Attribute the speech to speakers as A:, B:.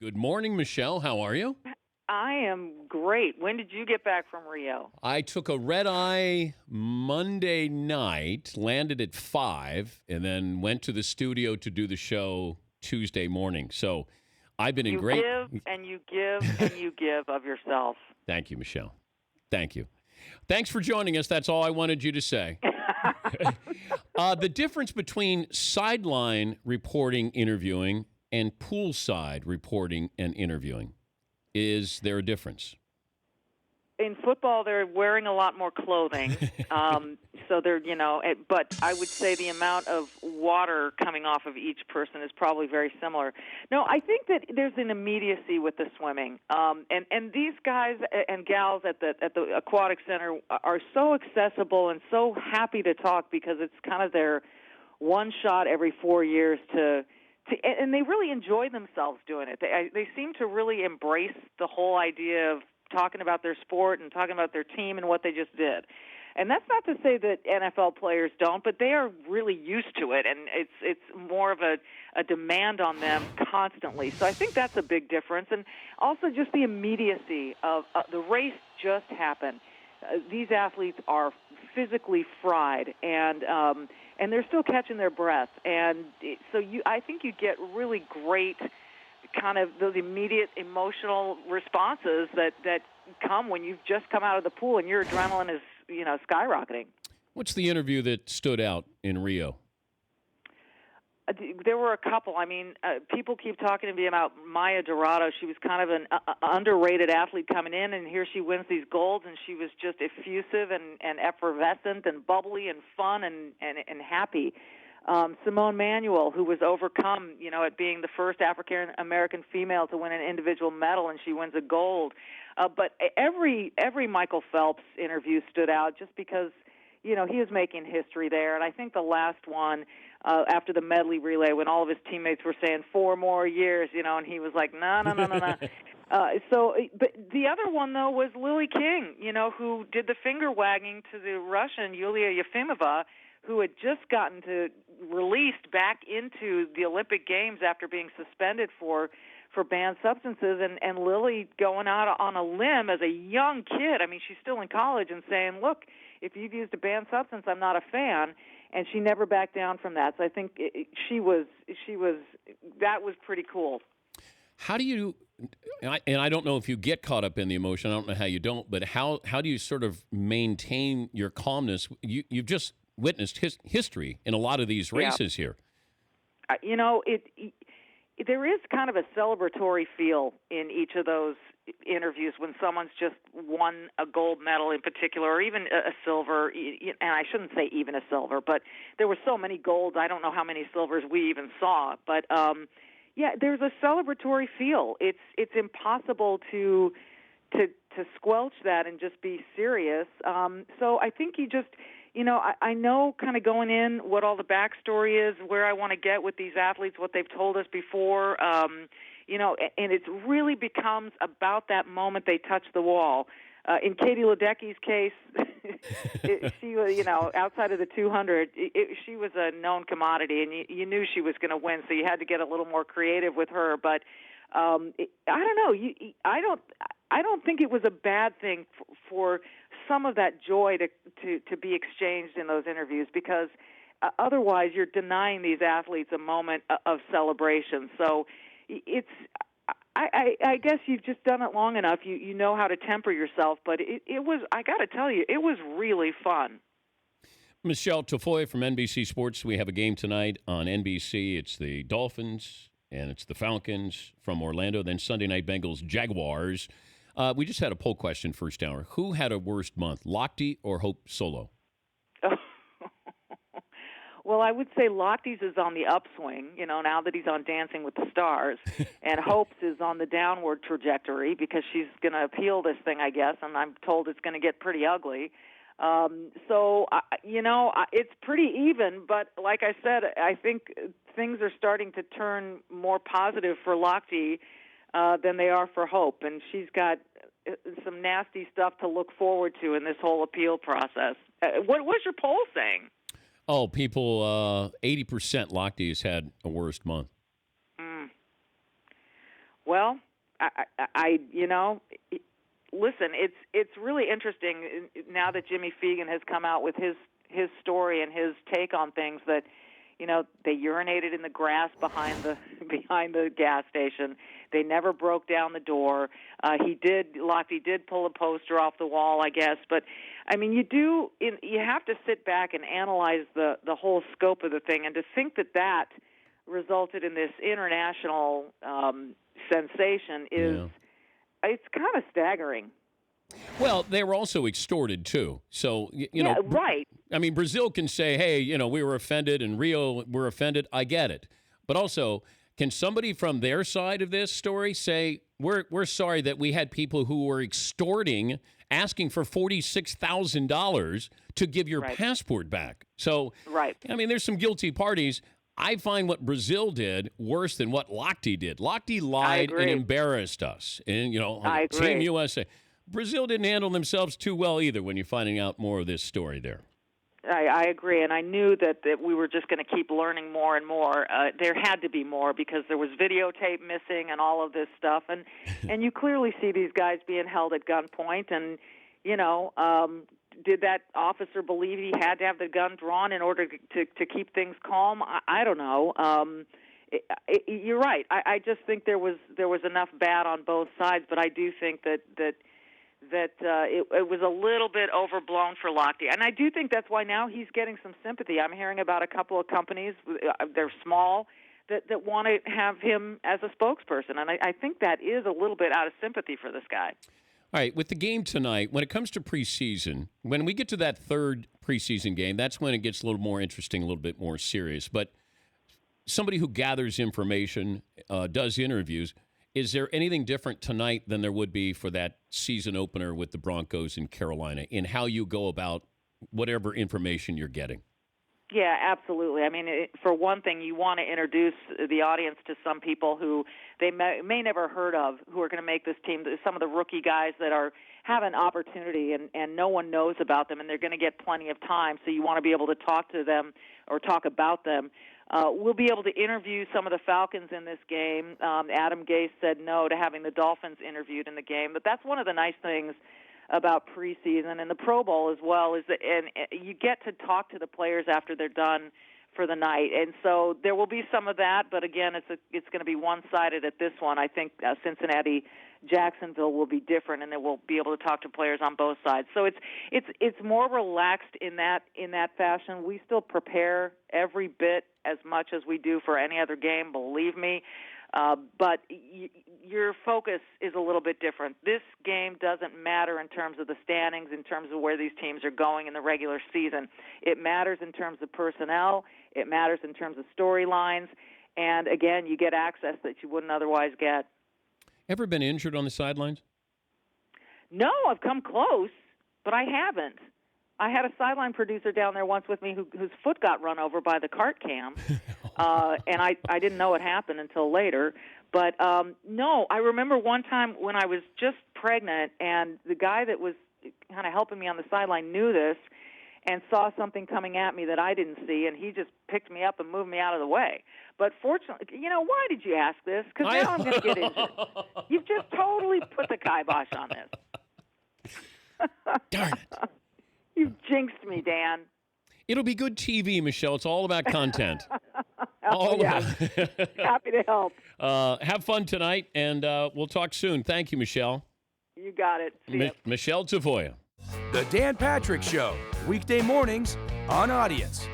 A: Good morning, Michelle. How are you?
B: I am great. When did you get back from Rio?
A: I took a red eye Monday night, landed at 5, and then went to the studio to do the show Tuesday morning. So I've been in
B: You
A: great.
B: give and you give and you give of yourself.
A: Thank you, Michelle. Thank you. Thanks for joining us. That's all I wanted you to say. The difference between sideline reporting, interviewing, and poolside reporting and interviewing. Is there a difference?
B: In football, they're wearing a lot more clothing. So they're, but I would say the amount of water coming off of each person is probably very similar. No, I think that there's an immediacy with the swimming. And these guys and gals at the aquatic center are so accessible and so happy to talk because it's kind of their one shot every 4 years and they really enjoy themselves doing it. They seem to really embrace the whole idea of talking about their sport and talking about their team and what they just did. And that's not to say that NFL players don't, but they are really used to it, and it's more of a demand on them constantly. So I think that's a big difference. And also just the immediacy of the race just happened. These athletes are physically fried, and they're still catching their breath. And I think you get really great kind of those immediate emotional responses that come when you've just come out of the pool and your adrenaline is, skyrocketing.
A: What's the interview that stood out in Rio?
B: There were a couple. I mean, people keep talking to me about Maya Dorado. She was kind of an underrated athlete coming in, and here she wins these golds, and she was just effusive and effervescent and bubbly and fun and happy. Simone Manuel, who was overcome, at being the first African-American female to win an individual medal, and she wins a gold. But every Michael Phelps interview stood out just because, he was making history there. And I think the last one, after the medley relay, when all of his teammates were saying 4 more years, and he was like, no. But the other one, though, was Lily King, who did the finger wagging to the Russian, Yulia Yefimova, who had just gotten released back into the Olympic Games after being suspended for banned substances, and Lily going out on a limb as a young kid. I mean, she's still in college and saying, look, if you've used a banned substance, I'm not a fan. And she never backed down from that. So I think that was pretty cool.
A: How do you, and I don't know if you get caught up in the emotion, I don't know how you don't, but how do you sort of maintain your calmness? You've just witnessed history in a lot of these races here.
B: There is kind of a celebratory feel in each of those interviews when someone's just won a gold medal in particular, or even a silver, and I shouldn't say even a silver, but there were so many golds, I don't know how many silvers we even saw, but there's a celebratory feel. It's impossible to squelch that and just be serious. So I think you just, I know kind of going in what all the backstory is, where I want to get with these athletes, what they've told us before, and it really becomes about that moment they touch the wall. In Katie Ledecky's case, she was, outside of the 200, she was a known commodity, and you knew she was going to win, so you had to get a little more creative with her. But I don't know. I don't think it was a bad thing for some of that joy to be exchanged in those interviews, because otherwise you're denying these athletes a moment of celebration. So it's. I guess you've just done it long enough. You know how to temper yourself, but it was, I got to tell you, it was really fun.
A: Michele Tafoya from NBC Sports. We have a game tonight on NBC. It's the Dolphins and it's the Falcons from Orlando. Then Sunday night, Bengals, Jaguars. We just had a poll question first hour. Who had a worst month, Lochte or Hope Solo?
B: Well, I would say Lochte's is on the upswing, now that he's on Dancing with the Stars, and Hope's is on the downward trajectory because she's going to appeal this thing, I guess, and I'm told it's going to get pretty ugly. It's pretty even, but like I said, I think things are starting to turn more positive for Lochte than they are for Hope, and she's got some nasty stuff to look forward to in this whole appeal process. What was your poll saying?
A: Oh, people, 80% Lochte has had a worst month.
B: Well, listen, it's really interesting now that Jimmy Fegan has come out with his story and his take on things that, they urinated in the grass behind the gas station. They never broke down the door. Lochte did pull a poster off the wall, I guess. But I mean, you have to sit back and analyze the whole scope of the thing, and to think that resulted in this international sensation it's kind of staggering.
A: Well, they were also extorted, too. So,
B: right.
A: I mean, Brazil can say, hey, we were offended, and Rio were offended. I get it. But also, can somebody from their side of this story say, we're sorry that we had people who were extorting, asking for $46,000 to give your passport back? So, I mean, there's some guilty parties. I find what Brazil did worse than what Lochte did. Lochte lied and embarrassed us. And, Team USA. Brazil didn't handle themselves too well either when you're finding out more of this story there.
B: I agree, and I knew that we were just going to keep learning more and more. There had to be more because there was videotape missing and all of this stuff, and you clearly see these guys being held at gunpoint. And did that officer believe he had to have the gun drawn in order to keep things calm? I don't know. You're right. I just think there was enough bad on both sides, but I do think that it was a little bit overblown for Lochte. And I do think that's why now he's getting some sympathy. I'm hearing about a couple of companies, they're small, that want to have him as a spokesperson. And I think that is a little bit out of sympathy for this guy.
A: All right, with the game tonight, when it comes to preseason, when we get to that third preseason game, that's when it gets a little more interesting, a little bit more serious. But somebody who gathers information, does interviews, is there anything different tonight than there would be for that season opener with the Broncos in Carolina in how you go about whatever information you're getting?
B: Yeah, absolutely. I mean, for one thing, you want to introduce the audience to some people who they may never heard of, who are going to make this team. Some of the rookie guys that have an opportunity and no one knows about them, and they're going to get plenty of time. So you want to be able to talk to them or talk about them. We'll be able to interview some of the Falcons in this game. Adam Gase said no to having the Dolphins interviewed in the game, but that's one of the nice things about preseason and the Pro Bowl as well, is that and you get to talk to the players after they're done for the night, and so there will be some of that. But again, it's going to be one-sided at this one. I think Cincinnati, Jacksonville will be different, and then we'll be able to talk to players on both sides. So it's more relaxed in that fashion. We still prepare every bit as much as we do for any other game, believe me. But your focus is a little bit different. This game doesn't matter in terms of the standings, in terms of where these teams are going in the regular season. It matters in terms of personnel. It matters in terms of storylines. And, again, you get access that you wouldn't otherwise get.
A: Ever been injured on the sidelines?
B: No, I've come close, but I haven't. I had a sideline producer down there once with me whose foot got run over by the cart cam, and I didn't know it happened until later. But, no, I remember one time when I was just pregnant, and the guy that was kind of helping me on the sideline knew this and saw something coming at me that I didn't see, and he just picked me up and moved me out of the way. But fortunately, why did you ask this? Because now I'm going to get injured. You've just totally put the kibosh on this.
A: Darn it.
B: You've jinxed me, Dan.
A: It'll be good TV, Michelle. It's all about content.
B: Happy to help.
A: Have fun tonight, and we'll talk soon. Thank you, Michelle.
B: You got it. See ya.
A: Michele Tafoya.
C: The Dan Patrick Show, weekday mornings on Audience.